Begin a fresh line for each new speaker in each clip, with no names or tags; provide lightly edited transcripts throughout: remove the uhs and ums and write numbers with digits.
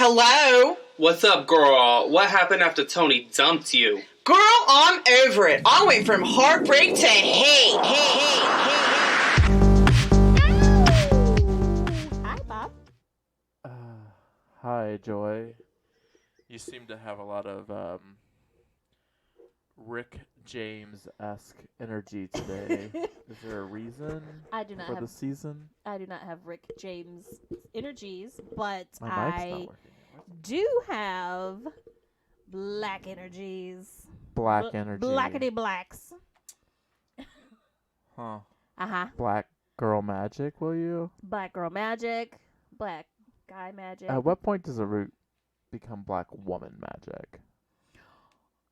Hello?
What's up, girl? What happened after Tony dumped you?
Girl, I'm over it. I went from heartbreak to hate.
Hi, Bob.
Hi, Joy. You seem to have a lot of Rick James-esque energy today. Is there a reason
I do not
for
have
the season?
I do not have Rick James energies, but
My mic's not
I
working.
do have black energies.
Black energy.
Blackety blacks.
Huh.
Uh-huh.
Black girl magic, will you?
Black girl magic. Black guy magic.
At what point does a root become black woman magic?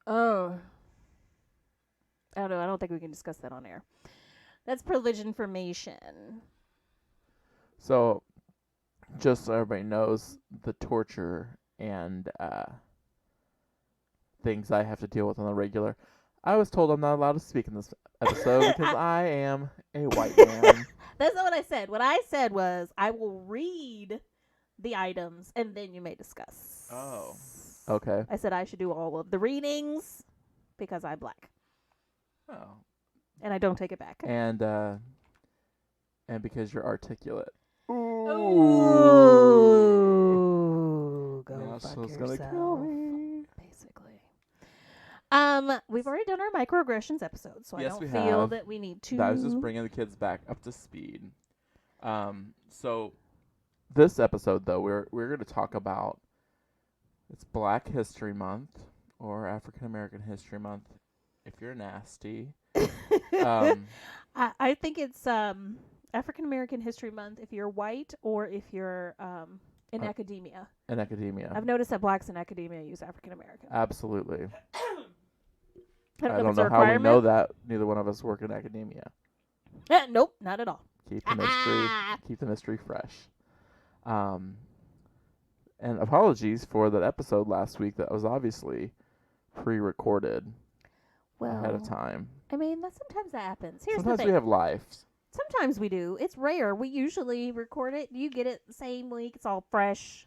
Oh. I don't know. I don't think we can discuss that on air. That's privileged information.
So, just so everybody knows, the torture and things I have to deal with on the regular, I was told I'm not allowed to speak in this episode because I am a white man.
That's not what I said. What I said was I will read the items and then you may discuss.
Oh. Okay.
I said I should do all of the readings because I'm black.
Oh.
And I don't take it back.
And because you're articulate.
Ooh. Go
Now
fuck
someone's
yourself.
gonna kill me.
Basically. We've already done our microaggressions episode, so
Yes,
I don't
we
feel
have.
that we need to.
I was just bringing the kids back up to speed. So this episode, though, we're going to talk about, it's Black History Month or African American History Month if you're nasty.
I think it's African American History Month if you're white or if you're in academia.
In academia.
I've noticed that blacks in academia use African American.
Absolutely.
I
I
don't
don't
know if it's
know
a
how we know
requirement.
that. Neither one of us work in academia.
Nope, not at all.
Keep the mystery fresh. And apologies for that episode last week that was obviously pre-recorded ahead of time.
I mean, sometimes that happens. Here's
Sometimes
the thing.
we have lives.
Sometimes we do. It's rare. We usually record it. You get it the same week. It's all fresh.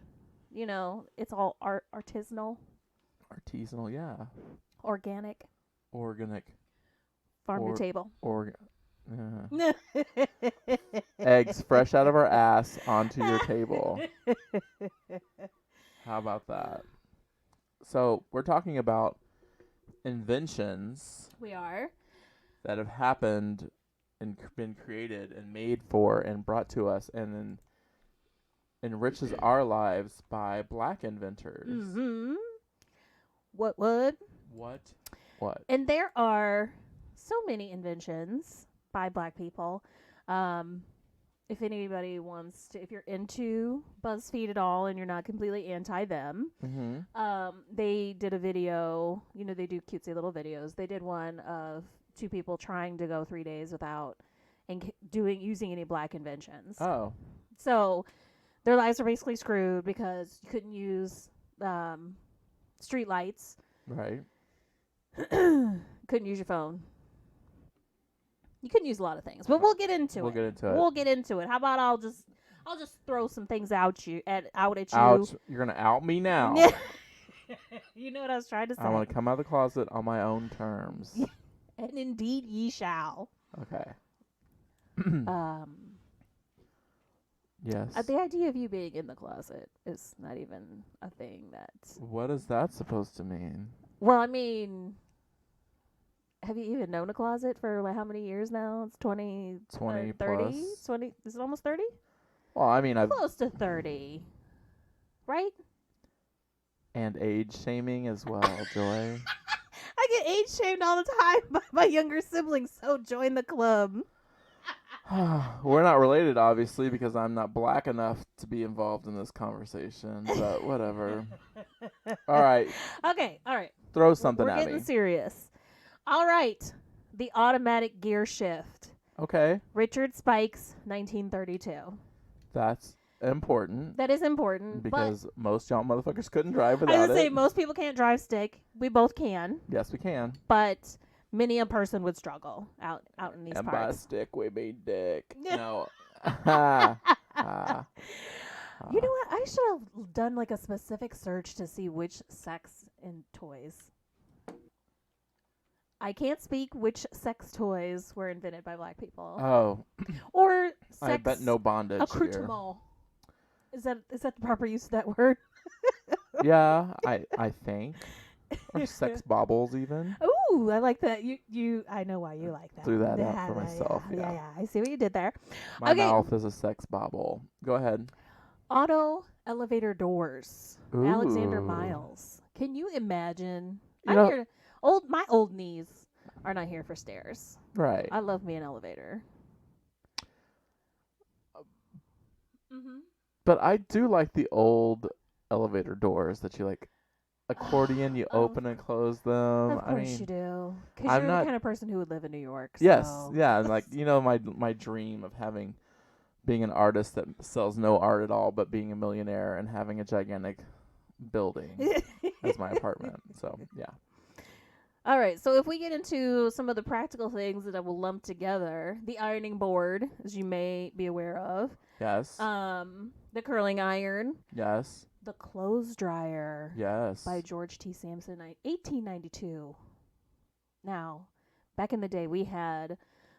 You know, it's all artisanal,
Artisanal, yeah.
organic,
Organic.
farm to table.
Eggs fresh out of our ass onto your table. How about that? So we're talking about inventions
We are.
that have happened and been created and made for and brought to us and then enriches our lives by black inventors.
Mm-hmm. What would?
What?
And there are so many inventions by black people. If anybody wants to, if you're into BuzzFeed at all and you're not completely anti them, they did a video. You know, they do cutesy little videos. They did one of two people trying to go 3 days without using any black inventions.
Oh.
So their lives are basically screwed because you couldn't use street lights.
Right.
Couldn't use your phone. You couldn't use a lot of things, but we'll get into it.
We'll get into it.
How about I'll just throw some things out at you.
Ouch. You're going to out me now.
You know what I was trying to say.
I want to come out of the closet on my own terms.
And indeed ye shall.
Okay. Yes.
The idea of you being in the closet is not even a thing that...
What is that supposed to mean?
Well, I mean... Have you even known a closet for like how many years now? It's 20
20
30?
plus.
20, is it almost 30?
Well, I mean, I've...
Close to 30. Right?
And age shaming as well, Joy.
I get age shamed all the time by my younger siblings, so join the club.
We're not related, obviously, because I'm not black enough to be involved in this conversation, but whatever. All right.
Okay, all right.
Throw something
We're
at me.
getting serious. All right. The automatic gear shift.
Okay.
Richard Spikes, 1932.
That's important.
That is important.
Because most young motherfuckers couldn't drive
I
without
would
it.
say most people can't drive stick. We both can.
Yes, we can.
But many a person would struggle out in these
And by
parts.
stick, we mean dick. No.
You know what? I should have done like a specific search to see which sex and toys. I can't speak which sex toys were invented by black people.
Oh,
Or sex
I bet no bondage here.
accoutrement. Is that the proper use of that word?
Yeah, I think. Or sex baubles even.
Ooh, I like that. I know why you like that.
Threw that
Yeah,
out for myself.
Yeah. I see what you did there.
My
Okay.
mouth is a sex bauble. Go ahead.
Auto elevator doors. Alexander
Ooh.
Miles. Can you imagine?
You know-
Here. My old knees are not here for stairs.
Right.
I love me an elevator. Mm-hmm.
But I do like the old elevator doors that you like accordion, you open and close them.
Of course you do. Because
I'm
you're
not-
the kind of person who would live in New York.
Yes,
so-
yeah, and like my dream of being an artist that sells no art at all, but being a millionaire and having a gigantic building as my apartment. So yeah.
All right, so if we get into some of the practical things that I will lump together, the ironing board, as you may be aware of,
Yes.
the curling iron,
Yes.
the clothes dryer
Yes.
by George T. Sampson, 1892. Now, back in the day, we had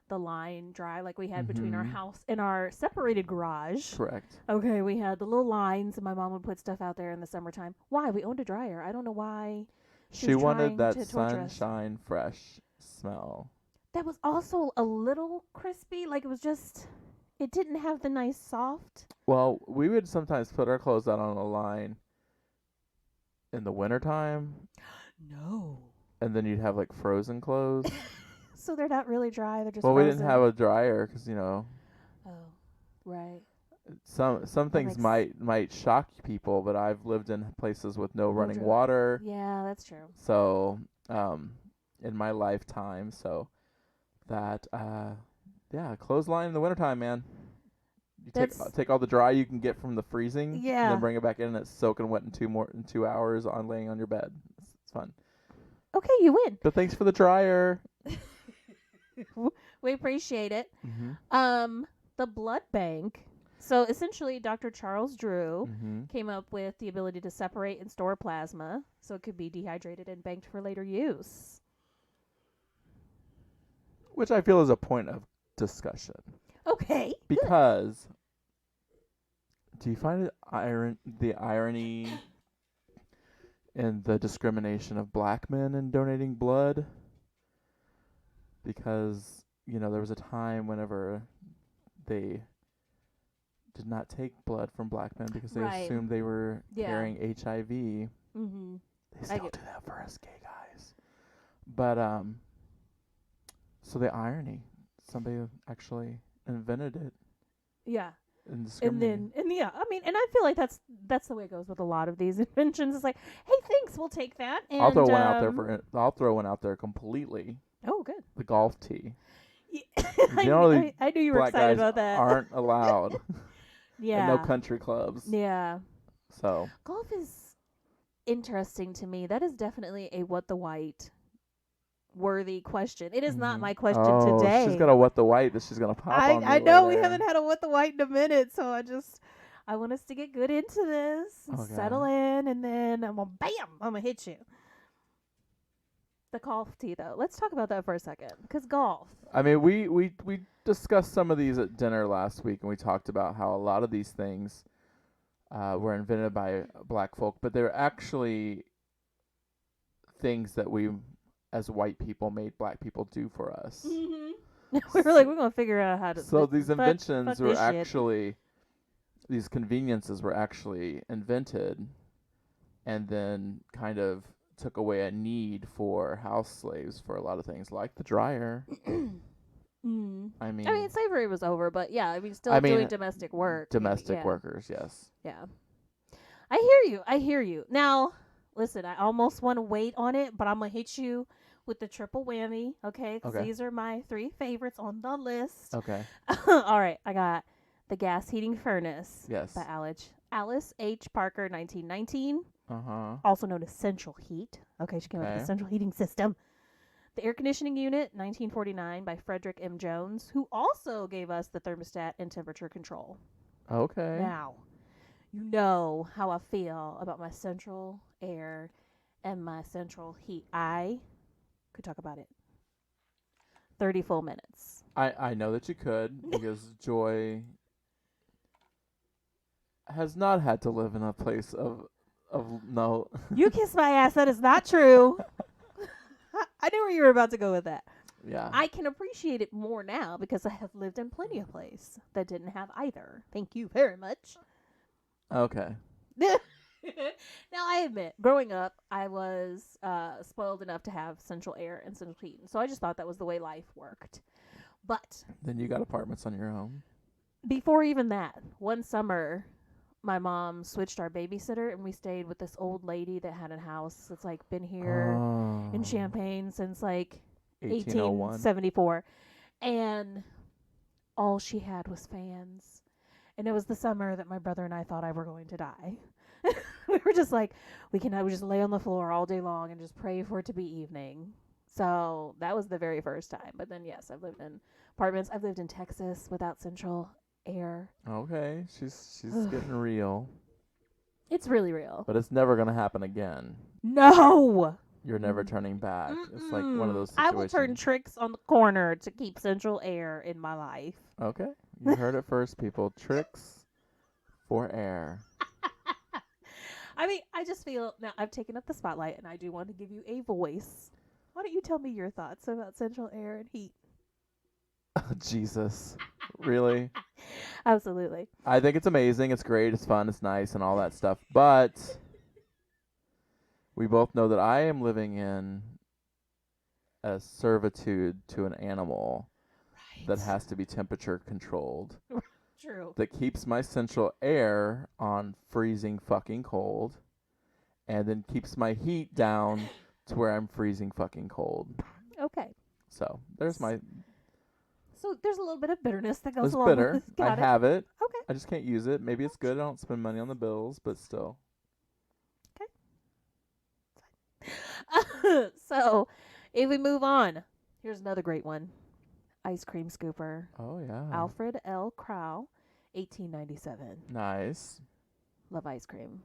the line dry like we had between our
Mhm.
house and our separated garage.
Correct.
Okay, we had the little lines, and my mom would put stuff out there in the summertime. Why? We owned a dryer. I don't know why.
She
was
wanted
trying
that
to torture us.
sunshine fresh smell.
That was also a little crispy. Like it was just, it didn't have the nice soft.
Well, we would sometimes put our clothes out on a line in the wintertime,
No.
and then you'd have like frozen clothes.
So they're not really dry. They're just.
Well, we didn't
frozen.
have a dryer because
Oh, right.
some things
makes-
might shock people, but I've lived in places with no running
dryer.
water.
Yeah, that's true.
So, in my lifetime, so that clothesline in the wintertime, man. You
That's-
take all the dry you can get from the freezing, and
Yeah.
then bring it back in, and it's soaking wet in 2 hours on laying on your bed. It's fun.
Okay, you win.
But thanks for the dryer.
We appreciate it.
Mm-hmm.
The blood bank. So essentially, Dr. Charles Drew
Mm-hmm.
came up with the ability to separate and store plasma, so it could be dehydrated and banked for later use.
Which I feel is a point of discussion.
Okay.
Because do you find the irony in the discrimination of black men in donating blood? Because, there was a time whenever they did not take blood from black men because they
Right.
assumed they were
Yeah.
carrying HIV.
Mm-hmm.
They still do that for us gay guys. But so the irony, somebody actually invented it
Yeah.
and discriminated.
And I feel like that's the way it goes with a lot of these inventions. It's like, hey, thanks, we'll take that. And,
I'll throw one out there completely.
Oh, good.
The golf tee.
I knew you were
Black
excited
guys
about that.
aren't allowed.
Yeah.
And no country clubs.
Yeah.
So
Golf is interesting to me. That is definitely a what the white worthy question. It is not my question today.
She's got a what the white that she's gonna pop on me
I know we
later.
haven't had a what the white in a minute, so I want us to get good into this, and
Okay.
settle in, and then I'm gonna hit you. The golf tee, though. Let's talk about that for a second, because golf.
I mean, we discussed some of these at dinner last week, and we talked about how a lot of these things were invented by black folk, but they're actually things that we, as white people, made black people do for us.
Mm-hmm. we were like, we're gonna figure out how to.
So these inventions
fuck
were
this shit.
actually, these conveniences were actually invented, and then kind of took away a need for house slaves for a lot of things, like the dryer.
Mm.
I mean,
slavery was over, but yeah, still doing domestic work.
domestic
Yeah.
workers, yes.
Yeah. I hear you. Now, listen, I almost want to wait on it, but I'm going to hit you with the triple whammy, okay? 'Cause
Okay.
these are my 3 favorites on the list.
Okay.
All right, I got The Gas Heating Furnace
Yes.
by Alice H. Parker, 1919,
Uh-huh.
also known as Central Heat. Okay, she came up with
Okay.
the central heating system. The Air Conditioning Unit, 1949, by Frederick M. Jones, who also gave us the thermostat and temperature control.
Okay.
Now, you know how I feel about my central air and my central heat. I could talk about it 30 full minutes.
I know that you could because Joy has not had to live in a place of no.
You kiss my ass. That is not true. I knew where you were about to go with that.
Yeah.
I can appreciate it more now because I have lived in plenty of places that didn't have either. Thank you very much.
Okay.
Now, I admit, growing up, I was spoiled enough to have central air and central heat. So I just thought that was the way life worked. But
Then you got apartments on your own.
before even that, one summer, my mom switched our babysitter and we stayed with this old lady that had a house that's like been here in Champaign since like
1801.
1874. And all she had was fans. And it was the summer that my brother and I thought I were going to die. We were just like, we just lay on the floor all day long and just pray for it to be evening. So that was the very first time. But then, yes, I've lived in apartments. I've lived in Texas without central air.
Okay, she's getting real,
It's really real.
but it's never gonna happen again.
No!
You're never turning back. It's like one of those
I
situations.
will turn tricks on the corner to keep central air in my life.
Okay, you heard it first, people. Tricks for air.
I mean, I just feel now I've taken up the spotlight and I do want to give you a voice. Why don't you tell me your thoughts about central air and heat?
Jesus, really?
Absolutely.
I think it's amazing. It's great. It's fun. It's nice and all that stuff. But we both know that I am living in a servitude to an animal that has to be temperature controlled.
True.
That keeps my central air on freezing fucking cold, and then keeps my heat down to where I'm freezing fucking cold.
Okay.
So there's my.
So there's a little bit of bitterness that goes
It's
along
bitter.
with it.
I
Got it.
have it.
Okay.
I just can't use it. Maybe it's good. I don't spend money on the bills, but still.
So, if we move on, here's another great one. Ice cream scooper.
Oh yeah.
Alfred L. Crow, 1897.
Nice.
Love ice cream.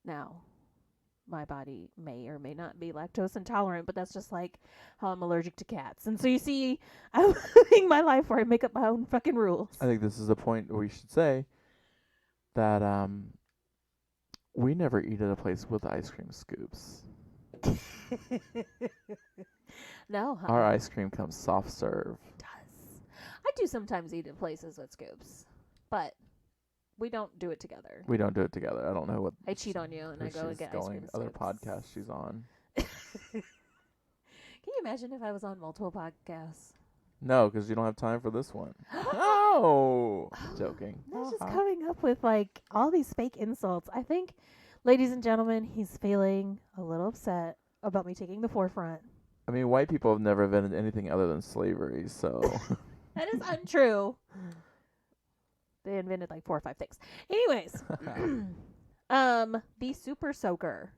Now, my body may or may not be lactose intolerant, but that's just like how I'm allergic to cats. And so you see, I'm living my life where I make up my own fucking rules.
I think this is a point where we should say that we never eat at a place with ice cream scoops.
No, huh?
Our ice cream comes soft serve.
It does. I do sometimes eat at places with scoops, but we don't do it together.
We don't do it together. I don't know what.
I cheat on you and I go and get ice cream
Other
scoops.
podcasts she's on.
Can you imagine if I was on multiple podcasts?
No, because you don't have time for this one. No, joking.
That's just coming up with like all these fake insults. I think, ladies and gentlemen, he's feeling a little upset about me taking the forefront.
I mean, white people have never invented anything other than slavery, so.
That is untrue. They invented like 4 or 5 things. Anyways, the Super Soaker,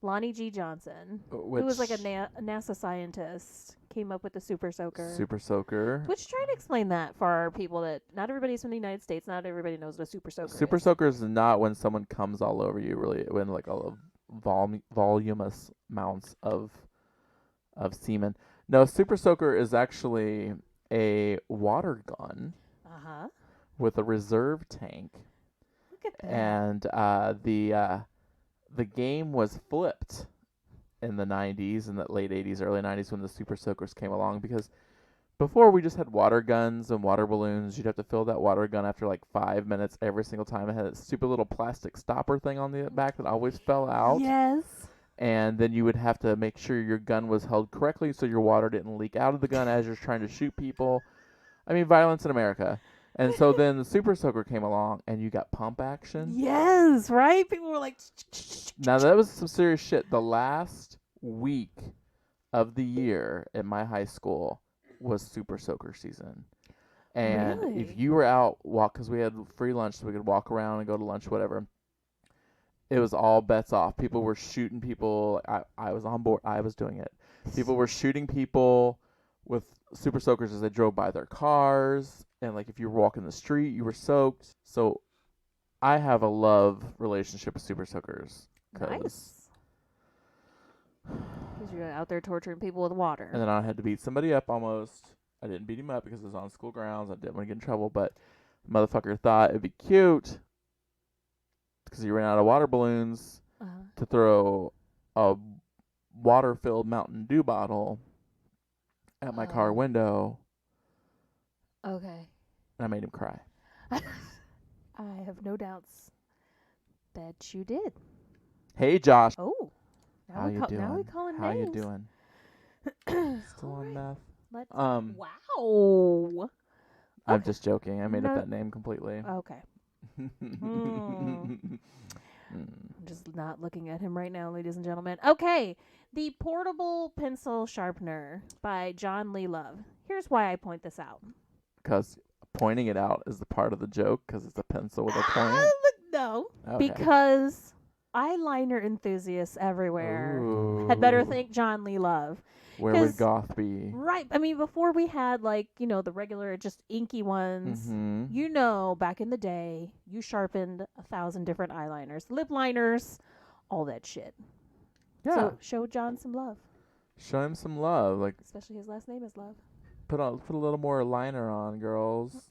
Lonnie G. Johnson, who was like a NASA scientist, came up with the Super Soaker.
Super soaker.
Which try to explain that for our people that not everybody's from the United States. Not everybody knows what a Super Soaker
Super
is.
soaker is not when someone comes all over you, really, when like all voluminous amounts of semen. No, Super Soaker is actually a water gun
Uh-huh.
with a reserve tank,
Look at that.
and the game was flipped in the 90s and the late 80s, early 90s when the Super Soakers came along, because before we just had water guns and water balloons. You'd have to fill that water gun after like 5 minutes every single time. It had a stupid little plastic stopper thing on the back that always fell out.
Yes.
And then you would have to make sure your gun was held correctly so your water didn't leak out of the gun as you're trying to shoot people. I mean, violence in America. And so then the Super Soaker came along, and you got pump action.
Yes, right? People were like...
Now, that was some serious shit. The last week of the year at my high school was Super Soaker season. And
Really?
if you were out, because we had free lunch, so we could walk around and go to lunch, whatever, it was all bets off. People were shooting people. I was on board. I was doing it. People were shooting people with Super Soakers as they drove by their cars. And, like, if you were walking the street, you were soaked. So I have a love relationship with super soakers.
Nice. Because you're out there torturing people with water.
And then I had to beat somebody up almost. I didn't beat him up because it was on school grounds. I didn't want to get in trouble, but the motherfucker thought it'd be cute because he ran out of water balloons to throw a water-filled Mountain Dew bottle at my car window.
Okay.
And I made him cry.
I have no doubts that you did.
Hey, Josh.
Oh.
How you doing?
Now we calling
How
names.
you doing? Still on meth?
Wow.
I'm just joking. I made up that name completely.
Okay. I'm just not looking at him right now, ladies and gentlemen. Okay. The Portable Pencil Sharpener by John Lee Love. Here's why I point this out.
Because pointing it out is the part of the joke because it's a pencil with a point?
No.
Okay.
Because eyeliner enthusiasts everywhere had better thank John Lee Love.
Where would goth be?
Right. I mean, before we had, like, you know, the regular just inky ones, you know, back in the day, you sharpened 1,000 different eyeliners, lip liners, all that shit.
Yeah.
So show John some love.
Show him some love. Like,
especially his last name is Love.
Put a little more liner on, girls.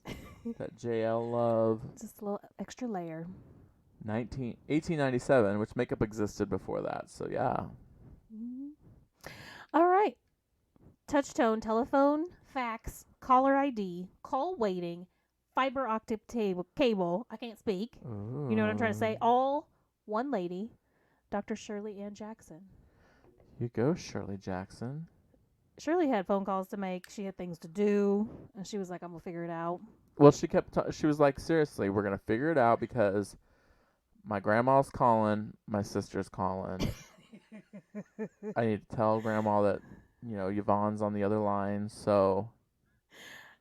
That JL Love.
Just a little extra layer.
1897, which makeup existed before that, so yeah.
All right. Touchtone telephone, fax, caller ID, call waiting, fiber optic cable. I can't speak.
Ooh.
You know what I'm trying to say? All one lady, Dr. Shirley Ann Jackson.
You go, Shirley Jackson.
Shirley had phone calls to make. She had things to do, and she was like, "I'm gonna figure it out."
Well, she was like, "Seriously, we're gonna figure it out because my grandma's calling, my sister's calling. I need to tell grandma that, you know, Yvonne's on the other line, so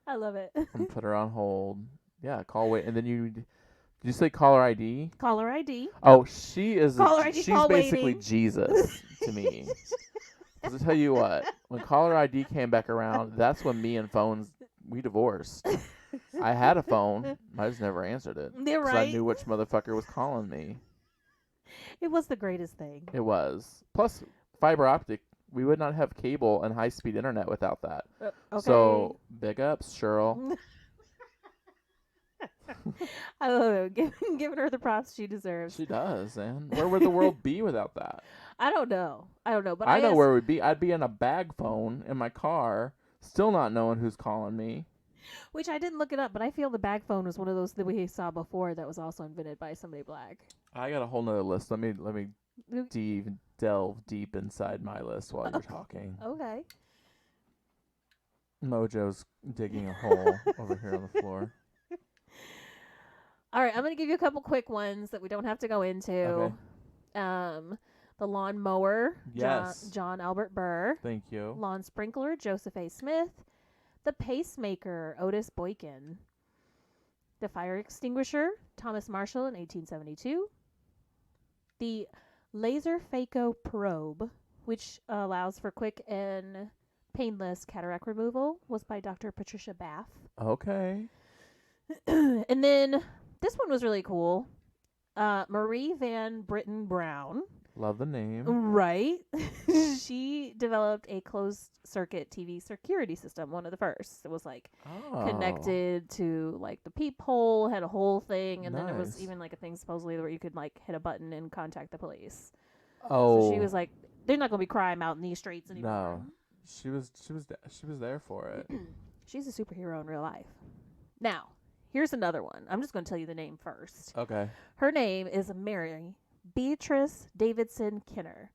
I love it.
and put her on hold. Yeah, call wait, and then did you say caller ID?
Caller ID.
Oh, she is.
Caller ID.
She's basically waiting. Jesus to me. Because I tell you what, when caller ID came back around, that's when me and phones we divorced. I had a phone, I just never answered it.
Yeah, right.
I knew which motherfucker was calling me.
It was the greatest thing.
It was. Plus, fiber optic. We would not have cable and high-speed internet without that.
Okay.
So, big ups, Cheryl.
I love it. Giving her the props she deserves.
She does, and where would the world be without that?
I don't know. But
I know where we'd be. I'd be in a bag phone in my car, still not knowing who's calling me.
Which I didn't look it up, but I feel the bag phone was one of those that we saw before that was also invented by somebody black.
I got a whole nother list. Let me delve deep inside my list while you're talking.
Okay.
Mojo's digging a hole over here on the floor.
All right, I'm going to give you a couple quick ones that we don't have to go into.
Okay.
The lawn mower,
yes.
John Albert Burr.
Thank you.
Lawn sprinkler, Joseph A. Smith. The pacemaker, Otis Boykin. The fire extinguisher, Thomas Marshall in 1872. The laser phaco probe, which allows for quick and painless cataract removal, was by Dr. Patricia Bath.
Okay.
And then this one was really cool. Marie Van Britten Brown.
Love the name.
Right. She developed a closed-circuit TV security system, one of the first. It was, like, connected to, like, the peephole, had a whole thing, and then there was even, like, a thing supposedly where you could, like, hit a button and contact the police.
Oh.
So she was like, there's not going to be crime out in these streets anymore.
No. She was there for it.
She's a superhero in real life. Now, here's another one. I'm just going to tell you the name first.
Okay.
Her name is Mary Beatrice Davidson Kinner.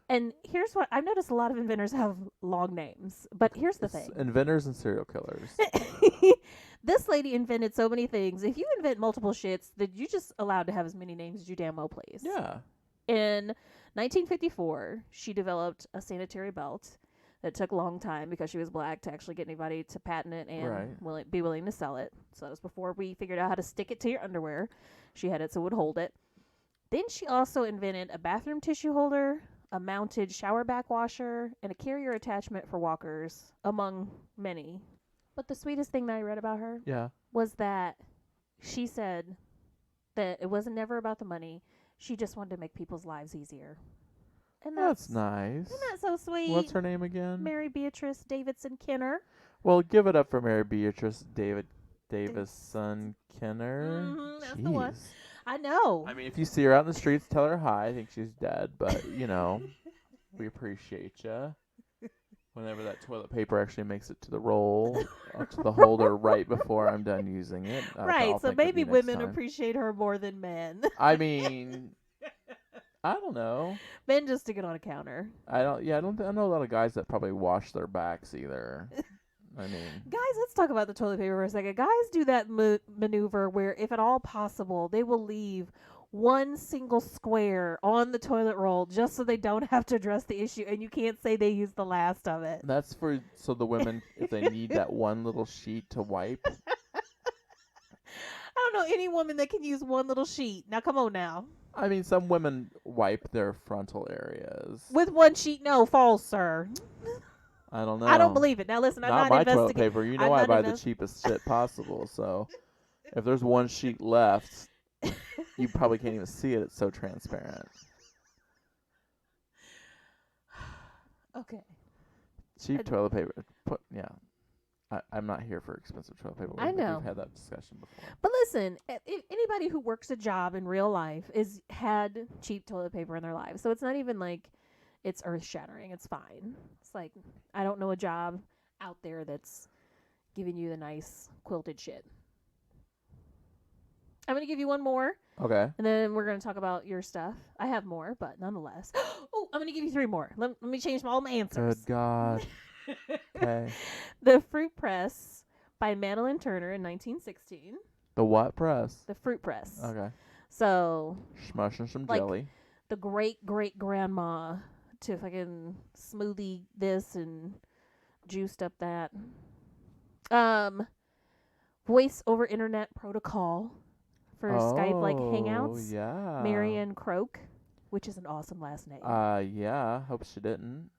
And here's what I've noticed: a lot of inventors have long names. But here's the thing:
inventors and serial killers.
This lady invented so many things. If you invent multiple shits, then you just allowed to have as many names as you damn well please.
Yeah.
In 1954, she developed a sanitary belt that took a long time because she was black to actually get anybody to patent it and be willing to sell it. So that was before we figured out how to stick it to your underwear. She had it so it would hold it. Then she also invented a bathroom tissue holder, a mounted shower back washer, and a carrier attachment for walkers, among many. But the sweetest thing that I read about her
yeah.
was that she said, that it wasn't never about the money. She just wanted to make people's lives easier. And
That's nice.
Isn't that so sweet?
What's her name again?
Mary Beatrice Davidson Kenner.
Well, give it up for Mary Beatrice Davison Kenner.
That's the one. I know.
I mean, if you see her out in the streets, tell her hi. I think she's dead, but, you know, we appreciate you. Whenever that toilet paper actually makes it to the roll, to the holder right before I'm done using it.
Right, so maybe women appreciate her more than men.
I mean, I don't know.
Men just stick it on a counter.
I know a lot of guys that probably wash their backs either. I mean,
guys, let's talk about the toilet paper for a second. Guys do that maneuver where, if at all possible, they will leave one single square on the toilet roll just so they don't have to address the issue, and you can't say they used the last of it.
That's so the women, if they need that one little sheet to wipe.
I don't know any woman that can use one little sheet. Now, come on now.
I mean, some women wipe their frontal areas.
With one sheet? No, false, sir.
I don't know.
I don't believe it. Now, listen, I'm not
my
investigating.
toilet paper. You know I buy the cheapest shit possible, so if there's one sheet left, you probably can't even see it. It's so transparent.
Okay.
Cheap toilet paper. I'm not here for expensive toilet paper.
I know.
We've had that discussion before.
But listen, if anybody who works a job in real life had cheap toilet paper in their life. So it's not even like it's earth-shattering. It's fine. It's like, I don't know a job out there that's giving you the nice quilted shit. I'm going to give you one more.
Okay.
And then we're going to talk about your stuff. I have more, but nonetheless. Oh, I'm going to give you 3 more. Let me change all my answers.
Good God. Okay.
The Fruit Press by Madeline Turner in 1916.
The what press?
The Fruit Press.
Okay.
So,
Smushing some
like
jelly.
The great-great-grandma to fucking smoothie this and juiced up that. Voice over Internet Protocol for Skype-like hangouts.
Yeah.
Marianne Croak, which is an awesome last name.
Yeah. Hope she didn't.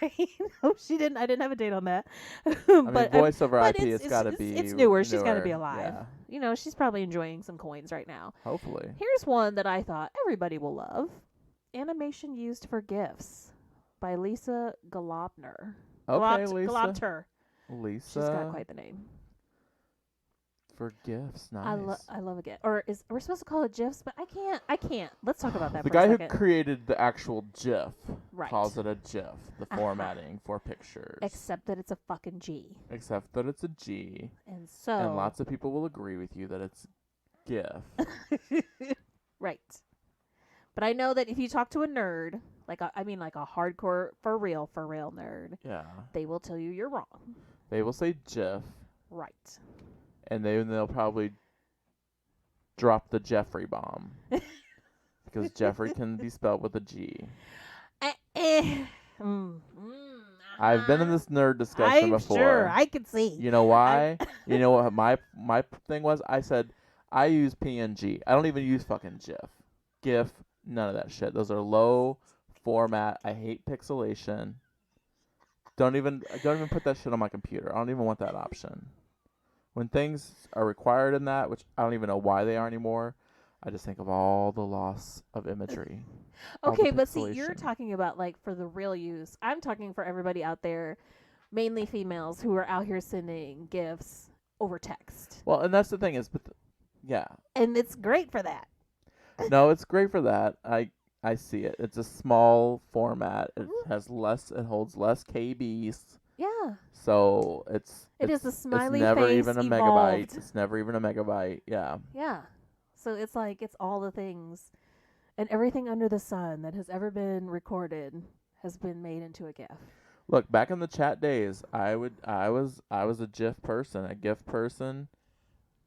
Right? Hope she didn't. I didn't have a date on that.
But voice over IP, it's got to be.
It's newer. She's got to be alive.
Yeah.
You know, she's probably enjoying some coins right now.
Hopefully.
Here's one that I thought everybody will love. Animation Used for Gifts by Lisa Galopner.
Okay, Lisa.
Galopter.
Lisa.
She's got quite the name.
For gifts, nice.
I love a gift. Or we're supposed to call it GIFs, but I can't. Let's talk about that
the
for a
guy
second.
who created the actual GIF calls
Right.
it a GIF, the formatting for pictures.
Except that it's a fucking G.
Except that it's a G.
And so.
And lots of people will agree with you that it's GIF.
Right. But I know that if you talk to a nerd, like a hardcore, for real nerd,
Yeah.
they will tell you you're wrong.
They will say GIF.
Right.
And they'll probably drop the Jeffrey bomb. Because Jeffrey can be spelled with a G. I've been in this nerd discussion before.
Sure, I can see.
You know why? You know what my thing was? I said, I use PNG. I don't even use fucking GIF, none of that shit. Those are low format. I hate pixelation. Don't even put that shit on my computer. I don't even want that option. When things are required in that, which I don't even know why they are anymore, I just think of all the loss of imagery.
Okay, but see, you're talking about like for the real use. I'm talking for everybody out there, mainly females, who are out here sending gifts over text.
Well, and that's the thing is, yeah.
And it's great for that.
No, it's great for that. I see it. It's a small format. It holds less KBs.
Yeah.
So
it is a smiley
it's never
face
even a
evolved.
megabyte. It's never even a megabyte. Yeah.
Yeah. So it's like it's all the things and everything under the sun that has ever been recorded has been made into a GIF.
Look, back in the chat days, I was a GIF person, a GIF person.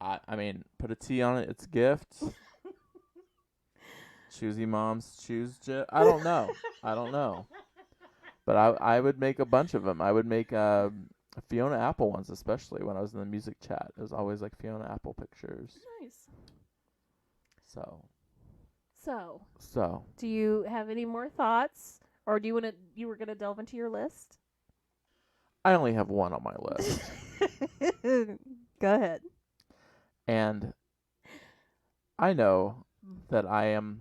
I mean, put a T on it, it's gift. Choosy moms choose GIF. I don't know. But I would make a bunch of them. I would make Fiona Apple ones, especially when I was in the music chat. It was always like Fiona Apple pictures.
Nice.
So.
Do you have any more thoughts, or you were gonna delve into your list?
I only have one on my list.
Go ahead.
And I know that I am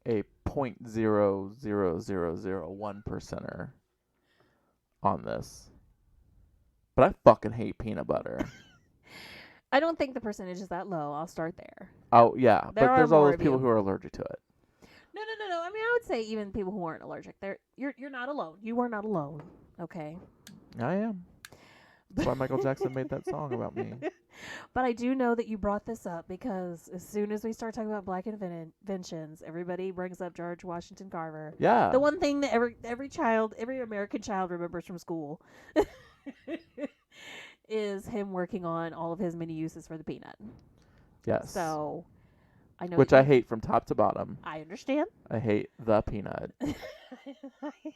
a 0.00001 on this, but I fucking hate peanut butter.
I don't think the percentage is that low. I'll start there.
Oh yeah,
There
but
are
there's all
more
those
of
people
you.
who are allergic to it.
No. I mean, I would say even people who aren't allergic, you're not alone. You are not alone. Okay.
I am. That's why Michael Jackson made that song about me.
But I do know that you brought this up because as soon as we start talking about black inventions, everybody brings up George Washington Carver.
Yeah.
The one thing that every American child remembers from school is him working on all of his many uses for the peanut.
Yes.
So I know
Which I hate from top to bottom.
I understand.
I hate the peanut.
I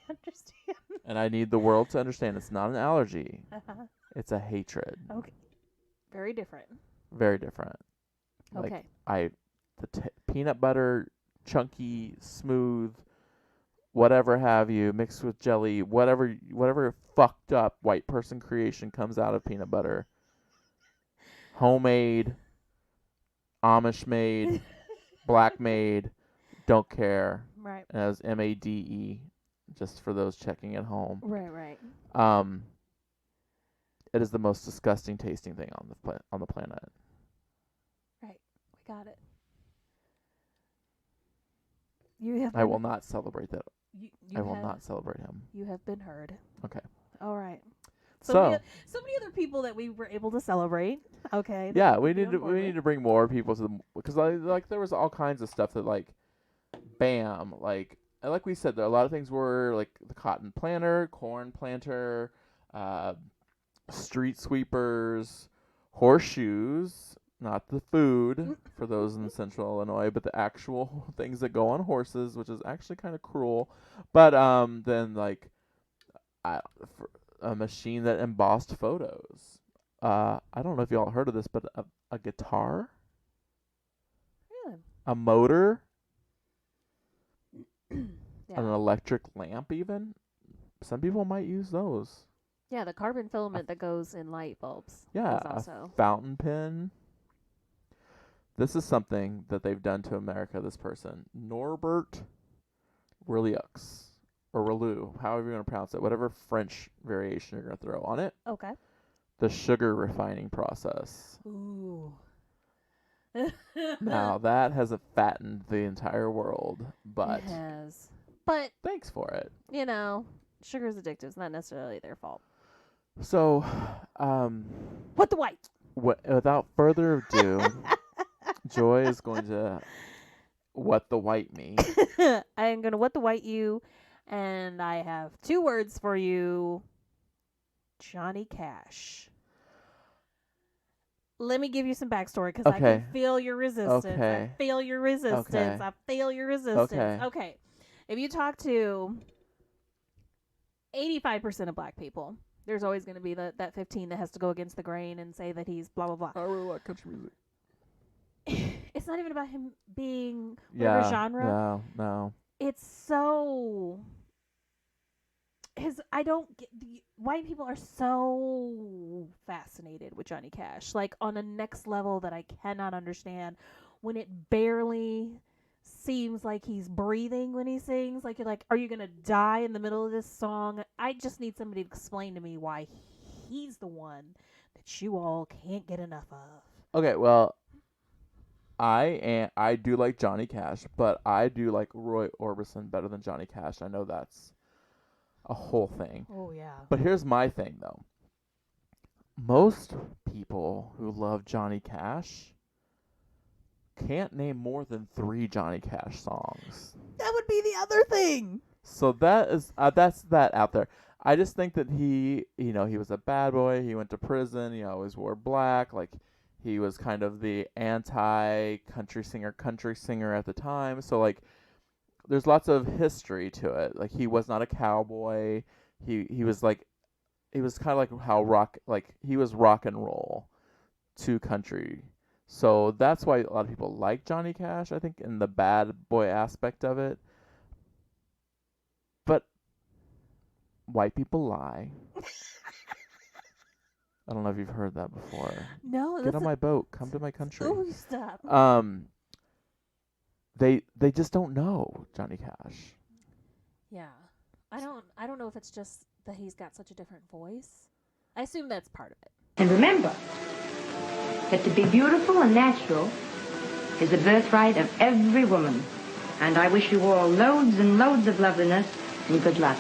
understand.
And I need the world to understand it's not an allergy.
Uh-huh.
It's a hatred.
Okay. Very different.
Very different.
Okay.
Peanut butter, chunky, smooth, whatever have you, mixed with jelly, whatever fucked up white person creation comes out of peanut butter. Homemade, Amish made, black made, don't care.
Right.
As MADE, just for those checking at home.
Right.
It is the most disgusting tasting thing on the planet.
Right. We got it. You have.
I will not celebrate that.
You
I will not celebrate him.
You have been heard.
Okay.
All right.
So
many other people that we were able to celebrate. Okay.
yeah, we need to bring more people to the, because like there was all kinds of stuff that like, bam, like we said, there are a lot of things were like the cotton planter, corn planter, street sweepers, horseshoes, not the food for those in central Illinois, but the actual things that go on horses, which is actually kind of cruel. But then like a machine that embossed photos. I don't know if y'all heard of this, but a guitar,
Really?
a motor,
Yeah.
an electric lamp even. Some people might use those.
Yeah, the carbon filament that goes in light bulbs.
Yeah,
is also.
a fountain pen. This is something that they've done to America, this person. Norbert Rillieux, or Rillieux, however you want to pronounce it, whatever French variation you're going to throw on it.
Okay.
The sugar refining process.
Ooh.
Now, that has fattened the entire world, but
It has. But,
thanks for it.
you know, sugar's addictive. It's not necessarily their fault.
So,
What the white?
without further ado, Joy is going to what the white me.
I am going to what the white you, and I have 2 words for you. Johnny Cash. Let me give you some backstory because I can feel your resistance.
Okay.
I feel your resistance.
Okay.
I feel your resistance.
Okay.
Okay. If you talk to 85% of black people, there's always going to be that 15 that has to go against the grain and say that he's blah, blah, blah.
I really like country music.
It's not even about him being whatever genre.
No.
It's so... I don't get... White people are so fascinated with Johnny Cash. Like, on a next level that I cannot understand. When it barely seems like he's breathing when he sings. Like, you're like, are you going to die in the middle of this song? I just need somebody to explain to me why he's the one that you all can't get enough of.
Okay, well, I do like Johnny Cash, but I do like Roy Orbison better than Johnny Cash. I know that's a whole thing.
Oh, yeah.
But here's my thing, though. Most people who love Johnny Cash can't name more than 3 Johnny Cash songs.
That would be the other thing.
So that's that out there. I just think that he was a bad boy. He went to prison. He always wore black. Like, he was kind of the anti-country singer at the time. So, like, there's lots of history to it. Like, he was not a cowboy. He was kind of like how he was rock and roll to country. So that's why a lot of people like Johnny Cash, I think, in the bad boy aspect of it. But white people lie. I don't know if you've heard that before.
No,
Get on my boat. Come to my country.
Oh, stop.
They just don't know Johnny Cash.
Yeah. I don't know if it's just that he's got such a different voice. I assume that's part of it.
And remember that to be beautiful and natural is the birthright of every woman. And I wish you all loads and loads of loveliness and good luck.